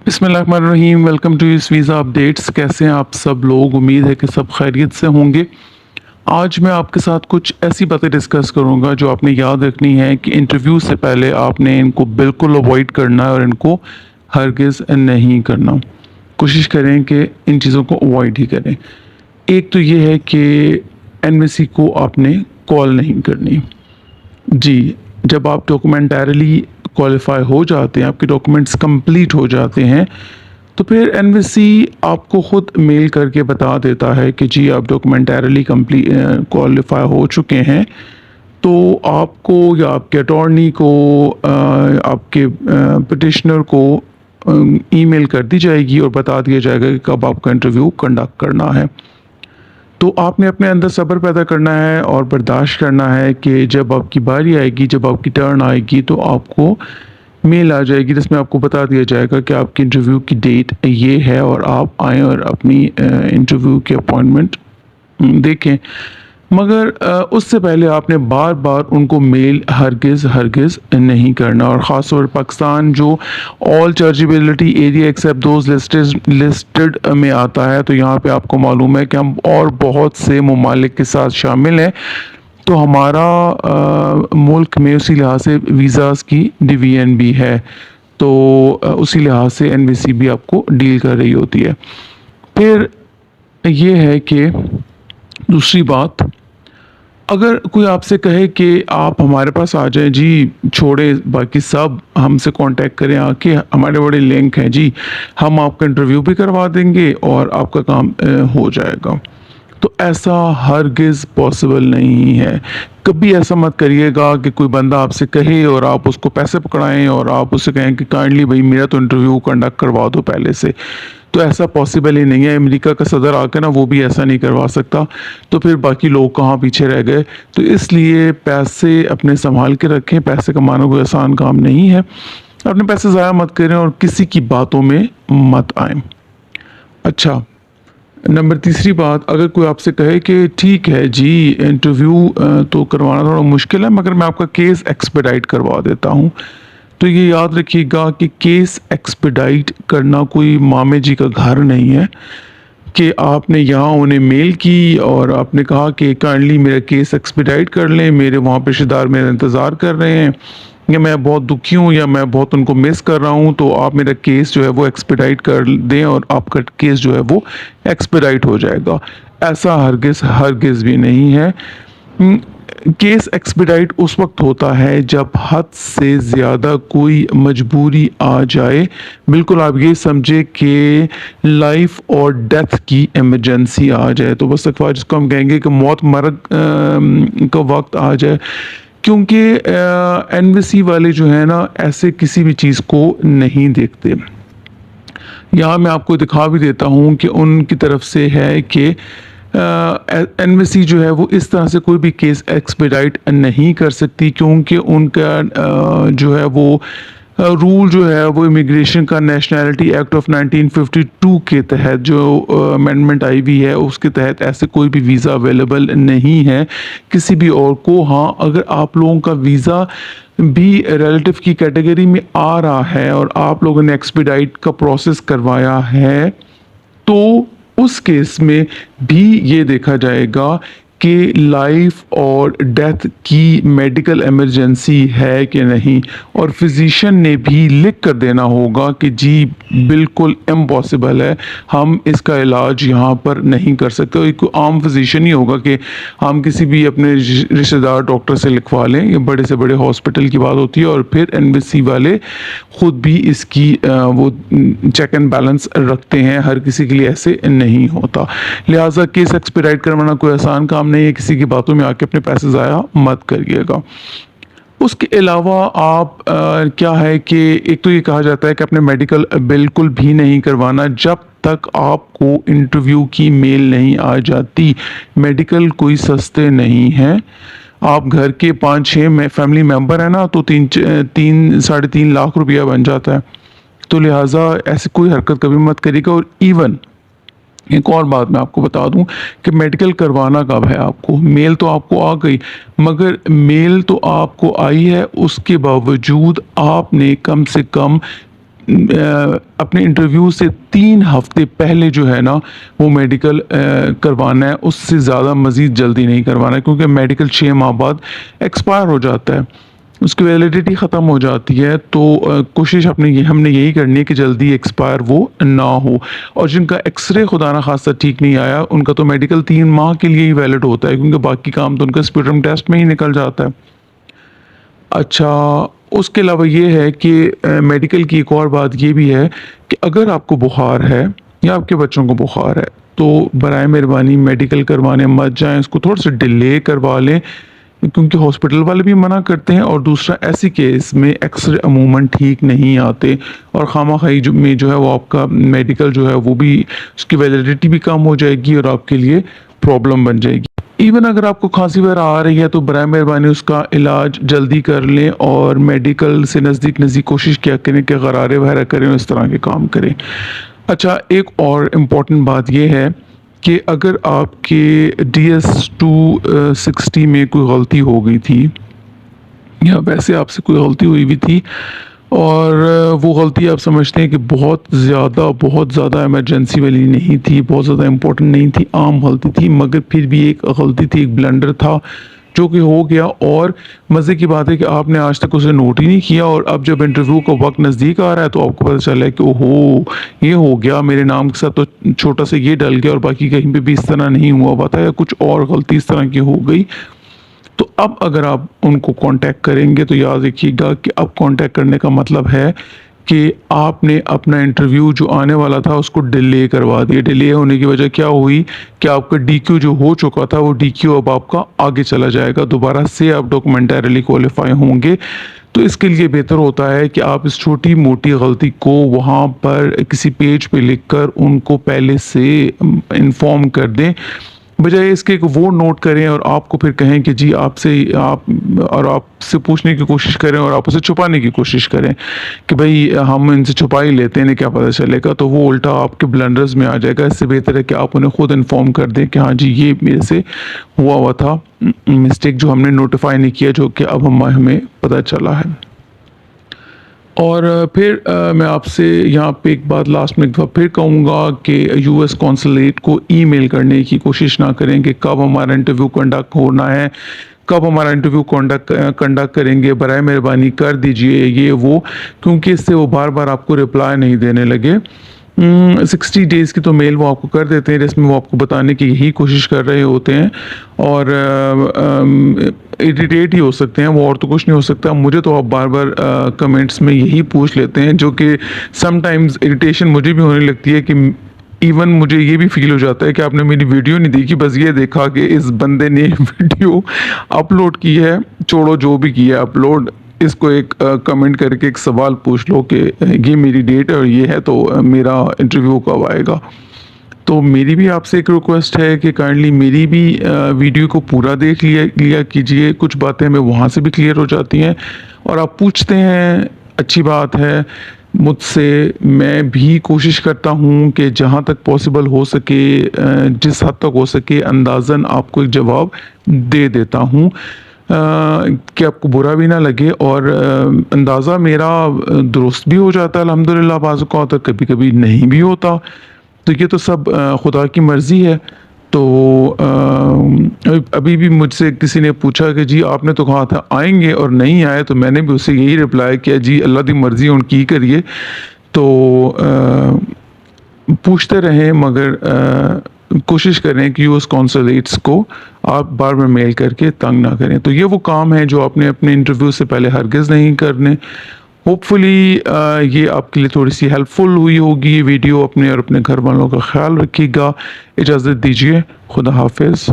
बिस्मिल्लाहिर्रहमानिर्रहीम। Welcome to इस visa updates. कैसे हैं आप सब लोग? उम्मीद है कि सब खैरियत से होंगे। आज मैं आपके साथ कुछ ऐसी बातें डिस्कस करूंगा जो आपने याद रखनी है कि इंटरव्यू से पहले आपने इनको बिल्कुल अवॉइड करना है और इनको हरगिज़ नहीं करना। कोशिश करें कि इन चीज़ों को अवॉइड ही करें। एक तो ये है कि एनवीसी को आपने कॉल नहीं करनी। जी, जब आप डॉक्यूमेंटरीली क्वालिफ़ाई हो जाते हैं, आपके डॉक्यूमेंट्स कंप्लीट हो जाते हैं, तो फिर एनवीसी आपको ख़ुद मेल करके बता देता है कि जी आप डॉक्यूमेंटरीली क्वालिफ़ाई हो चुके हैं। तो आपको या आपके अटॉर्नी को आपके पिटिशनर को ईमेल कर दी जाएगी और बता दिया जाएगा कि कब आपका इंटरव्यू कंडक्ट करना है। तो आपने अपने अंदर सब्र पैदा करना है और बर्दाश्त करना है कि जब आपकी बारी आएगी, जब आपकी टर्न आएगी, तो आपको मेल आ जाएगी जिसमें आपको बता दिया जाएगा कि आपकी इंटरव्यू की डेट ये है और आप आएँ और अपनी इंटरव्यू की अपॉइंटमेंट देखें। मगर उससे पहले आपने बार-बार उनको मेल हरगिज़ नहीं करना। और ख़ास तौर पर पाकिस्तान जो all chargeability area except those listed में आता है, तो यहाँ पे आपको मालूम है कि हम और बहुत से ममालिक के साथ शामिल हैं। तो हमारा मुल्क में उसी लिहाज से वीज़ाज़ की डिवीज़न भी है, तो उसी लिहाज से एनवीसी भी आपको डील कर रही होती है। फिर ये है कि दूसरी बात, अगर कोई आपसे कहे कि आप हमारे पास आ जाएं, जी छोड़ें बाकी सब, हमसे कांटेक्ट करें आके, हमारे बड़े लिंक हैं जी, हम आपका इंटरव्यू भी करवा देंगे और आपका काम हो जाएगा, तो ऐसा हरगिज़ पॉसिबल नहीं है। कभी ऐसा मत करिएगा कि कोई बंदा आपसे कहे और आप उसको पैसे पकड़ाएं और आप उससे कहें कि काइंडली भाई मेरा तो इंटरव्यू कंडक्ट करवा दो पहले से। तो ऐसा पॉसिबल ही नहीं है। अमेरिका का सदर आकर ना वो भी ऐसा नहीं करवा सकता, तो फिर बाकी लोग कहाँ पीछे रह गए। तो इसलिए पैसे अपने संभाल के रखें। पैसे कमाना कोई आसान काम नहीं है। अपने पैसे ज़ाया मत करें और किसी की बातों में मत आएँ। अच्छा, नंबर तीसरी बात, अगर कोई आपसे कहे कि ठीक है जी इंटरव्यू तो करवाना थोड़ा मुश्किल है मगर मैं आपका केस एक्सपेडाइट करवा देता हूँ, तो ये याद रखिएगा कि केस एक्सपेडाइट करना कोई मामे जी का घर नहीं है कि आपने यहाँ उन्हें मेल की और आपने कहा कि काइंडली मेरा केस एक्सपेडाइट कर लें, मेरे वहाँ पे रिश्तेदार मेरा इंतज़ार कर रहे हैं, या मैं बहुत दुखी हूँ या मैं बहुत उनको मिस कर रहा हूँ, तो आप मेरा केस जो है वो एक्सपेडाइट कर दें और आपका केस जो है वो एक्सपेडाइट हो जाएगा। ऐसा हरगिज़ भी नहीं है। केस एक्सपेडाइट उस वक्त होता है जब हद से ज़्यादा कोई मजबूरी आ जाए। बिल्कुल आप ये समझे कि लाइफ और डेथ की इमरजेंसी आ जाए, तो बस अखबार जिसको हम कहेंगे कि मौत मरग का वक्त आ जाए। क्योंकि एनवीसी वाले जो है ना ऐसे किसी भी चीज़ को नहीं देखते। यहाँ मैं आपको दिखा भी देता हूँ कि उनकी तरफ से है कि एनवीसी जो है वो इस तरह से कोई भी केस एक्सपेडाइट नहीं कर सकती, क्योंकि उनका जो है वो रूल जो है वो इमिग्रेशन का नेशनैलिटी एक्ट ऑफ 1952 के तहत जो अमेंडमेंट आई हुई है उसके तहत ऐसे कोई भी वीज़ा अवेलेबल नहीं है किसी भी और को। हाँ, अगर आप लोगों का वीज़ा भी रिलेटिव की कैटेगरी में आ रहा है और आप लोगों ने एक्सपेडाइट का प्रोसेस करवाया है, तो उस केस में भी ये देखा जाएगा कि लाइफ और डेथ की मेडिकल इमरजेंसी है कि नहीं, और फिजिशियन ने भी लिख कर देना होगा कि जी बिल्कुल इम्पॉसिबल है, हम इसका इलाज यहाँ पर नहीं कर सकते। एक आम फिजिशियन ही होगा कि हम किसी भी अपने रिश्तेदार डॉक्टर से लिखवा लें, ये बड़े से बड़े हॉस्पिटल की बात होती है। और फिर एनवीसी वाले ख़ुद भी इसकी वो चेक एंड बैलेंस रखते हैं, हर किसी के लिए ऐसे नहीं होता। लिहाजा केस एक्सपेडाइट करवाना कोई आसान काम नहीं है। किसी की बातों में आके अपने पैसे ज़ाया मत करिएगा। उसके अलावा आप क्या है कि एक तो ये कहा जाता है कि अपने मेडिकल बिल्कुल भी नहीं करवाना जब तक आपको इंटरव्यू की मेल नहीं आ जाती। मेडिकल कोई सस्ते नहीं हैं। आप घर के 5-6 में फैमिली मेम्बर है ना, तो 3-3.5 लाख रुपया बन जाता है। तो लिहाजा ऐसी कोई हरकत कभी मत करिएगा। और इवन एक और बात मैं आपको बता दूं कि मेडिकल करवाना कब है आपको, मेल तो आपको आ गई, मगर मेल तो आपको आई है, उसके बावजूद आपने कम से कम अपने इंटरव्यू से 3 हफ्ते पहले जो है ना वो मेडिकल करवाना है, उससे ज़्यादा मज़ीद जल्दी नहीं करवाना है, क्योंकि मेडिकल 6 माह बाद एक्सपायर हो जाता है, उसकी वैलिडिटी ख़त्म हो जाती है। तो कोशिश हमने यही करनी है कि जल्दी एक्सपायर वो ना हो। और जिनका एक्सरे खुदा ना खास्ता ठीक नहीं आया, उनका तो मेडिकल 3 माह के लिए ही वैलिड होता है, क्योंकि बाकी काम तो उनका स्पूटम टेस्ट में ही निकल जाता है। अच्छा, उसके अलावा ये है कि मेडिकल की एक और बात ये भी है कि अगर आपको बुखार है या आपके बच्चों को बुखार है, तो बराए मेहरबानी मेडिकल करवाने मत जाएँ, इसको थोड़ा-सा डिले करवा लें, क्योंकि हॉस्पिटल वाले भी मना करते हैं, और दूसरा ऐसी केस में एक्स-रे अमूमन ठीक नहीं आते, और खामा-खाई जो है वो आपका मेडिकल जो है वो भी, उसकी वैलिडिटी भी कम हो जाएगी और आपके लिए प्रॉब्लम बन जाएगी। इवन अगर आपको खांसी वगैरह आ रही है तो बराए मेहरबानी उसका इलाज जल्दी कर लें, और मेडिकल से नज़दीक कोशिश किया करें कि गरारे वगैरह करें और इस तरह के काम करें। अच्छा, एक और इम्पॉर्टेंट बात ये है कि अगर आपके DS 260 में कोई गलती हो गई थी, या वैसे आपसे कोई गलती हुई भी थी, और वो गलती आप समझते हैं कि बहुत ज़्यादा इमरजेंसी वाली नहीं थी, बहुत ज़्यादा इम्पोर्टेंट नहीं थी, आम गलती थी, मगर फिर भी एक गलती थी, एक ब्लंडर था जो कि हो गया, और मज़े की बात है कि आपने आज तक उसे नोट ही नहीं किया, और अब जब इंटरव्यू का वक्त नज़दीक आ रहा है तो आपको पता चला है कि ओहो, ये हो गया, मेरे नाम के साथ तो छोटा सा ये डल गया और बाकी कहीं पे भी इस तरह नहीं हुआ हुआ था, या कुछ और गलती इस तरह की हो गई। तो अब अगर आप उनको कांटेक्ट करेंगे तो याद रखिएगा कि अब कांटेक्ट करने का मतलब है कि आपने अपना इंटरव्यू जो आने वाला था उसको डिले करवा दिया। डिले होने की वजह क्या हुई कि आपका DQ जो हो चुका था वो DQ अब आपका आगे चला जाएगा, दोबारा से आप डॉक्यूमेंटरली क्वालिफाई होंगे। तो इसके लिए बेहतर होता है कि आप इस छोटी मोटी गलती को वहाँ पर किसी पेज पे लिखकर उनको पहले से इन्फॉर्म कर दें, बजाय इसके कि वो नोट करें और आपको फिर कहें कि जी आपसे पूछने की कोशिश करें और आप उसे छुपाने की कोशिश करें कि भाई हम इनसे छुपा ही लेते हैं, इन्हें क्या पता चलेगा, तो वो उल्टा आपके ब्लंडर्स में आ जाएगा। इससे बेहतर है कि आप उन्हें खुद इन्फॉर्म कर दें कि हाँ जी, ये मेरे से हुआ था मिस्टेक, जो हमने नोटिफाई नहीं किया, जो कि अब हमें पता चला है। और फिर मैं आपसे यहाँ पे एक बात लास्ट में एक दफ़ा फिर कहूँगा कि US कॉन्सुलेट को ईमेल करने की कोशिश ना करें कि कब हमारा इंटरव्यू कंडक्ट होना है, कब हमारा इंटरव्यू कंडक्ट करेंगे, बराए मेहरबानी कर दीजिए ये वो, क्योंकि इससे वो बार बार आपको रिप्लाई नहीं देने लगे। 60 डेज़ की तो मेल वो आपको कर देते हैं, जिसमें वो आपको बताने की यही कोशिश कर रहे होते हैं, और इरिटेट ही हो सकते हैं वो, और तो कुछ नहीं हो सकता। मुझे तो आप बार बार कमेंट्स में यही पूछ लेते हैं, जो कि समटाइम्स इरिटेशन मुझे भी होने लगती है कि इवन मुझे ये भी फील हो जाता है कि आपने मेरी वीडियो नहीं देखी, बस ये देखा कि इस बंदे ने वीडियो अपलोड की है, छोड़ो जो भी किया अपलोड, इसको एक कमेंट करके एक सवाल पूछ लो कि ये मेरी डेट है और ये है, तो मेरा इंटरव्यू कब आएगा। तो मेरी भी आपसे एक रिक्वेस्ट है कि काइंडली मेरी भी वीडियो को पूरा देख लिया कीजिए, कुछ बातें हमें वहाँ से भी क्लियर हो जाती हैं, और आप पूछते हैं, अच्छी बात है मुझसे, मैं भी कोशिश करता हूँ कि जहाँ तक पॉसिबल हो सके, जिस हद तक हो सके अंदाज़न आपको एक जवाब दे देता हूँ, कि आपको बुरा भी ना लगे, और अंदाज़ा मेरा दुरुस्त भी हो जाता है अल्हम्दुलिल्लाह, बाज़ औक़ात कभी कभी नहीं भी होता, तो ये तो सब खुदा की मर्ज़ी है। तो अभी भी मुझसे किसी ने पूछा कि जी आपने तो कहा था आएंगे और नहीं आए, तो मैंने भी उससे यही रिप्लाई किया, जी अल्लाह की मर्ज़ी उनकी करिए। तो पूछते रहें, मगर कोशिश करें कि US कॉन्सुलेट्स को आप बार बार मेल करके तंग ना करें। तो ये वो काम है जो आपने अपने इंटरव्यू से पहले हरगिज़ नहीं करने। होपफुली ये आपके लिए थोड़ी सी हेल्पफुल हुई होगी ये वीडियो। अपने और अपने घर वालों का ख्याल रखिएगा। इजाज़त दीजिए, खुदा हाफिज़।